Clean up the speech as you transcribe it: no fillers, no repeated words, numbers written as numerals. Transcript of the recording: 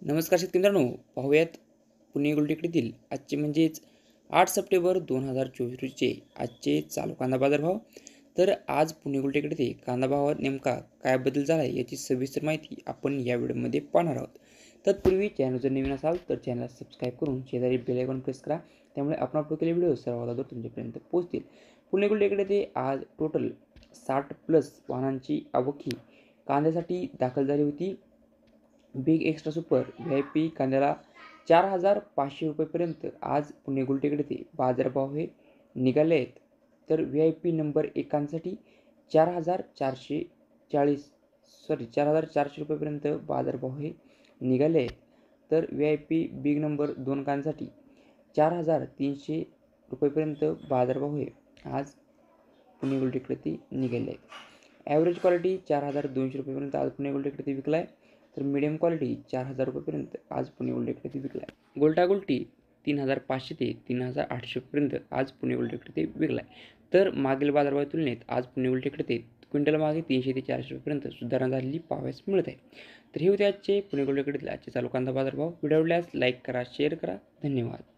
नमस्कार शेतकरी मित्रांनो, पाहूयात पुणे गुलटेकडीतील आजचे म्हणजेच 8 सप्टेंबर 2024 रोजीचे आजचे चालू कांदा बाजार भाव. तर आज पुणे गुलटेकडे कांदा भावात नेमका काय बदल झाला आहे याची सविस्तर माहिती आपण या व्हिडिओमध्ये पाहणार आहोत. तत्पूर्वी चॅनल जर नवीन असाल तर चॅनलला सबस्क्राईब करून शेजारी बेल आयकॉन प्रेस करा, त्यामुळे आपण अपलोड केलेले व्हिडिओ सर्वात अगोदर तुमच्यापर्यंत पोहोचतील. पुणे गुलटेकडे आज टोटल 60+ वाहनांची आवक ही कांद्यासाठी दाखल झाली होती. बिग एक्स्ट्रा सुपर VIP कांद्याला 4,500 रुपयेपर्यंत आज पुणे गुलटेकडे ते बाजारभाव हे निघाले आहेत. तर VIP नंबर 1 4,440 रुपयेपर्यंत बाजारभाव हे निघाले आहेत. तर VIP बिग नंबर 2 कांद्यासाठी 4,300 रुपयेपर्यंत बाजारभाव हे आज पुणे गुलटेकडे ते निघाले आहेत. ॲव्हरेज क्वालिटी 4,200 रुपयेपर्यंत आज पुणे गुलटेकडे ते विकला आहे. तर मिडियम क्वालिटी 4,000 रुपयेपर्यंत आज पुणे गुलटेकडे ते विकला आहे. गोल्टा गुलटी 3,500 ते 3,800 रुपयेपर्यंत आज पुणे गुलटेकडे ते विकला आहे. तर मागील बाजारभाव तुलनेत आज पुणे गुलटेकडे ते क्विंटल मागे 300 ते 400 रुपयेपर्यंत सुधारणा झालेली पाहावयास मिळत आहे. तर हे होते आजचे पुणे गुलटेकडील आजचे चालू कांदा बाजारभाव. व्हिडिओ आवडल्यास लाईक करा, शेअर करा. धन्यवाद.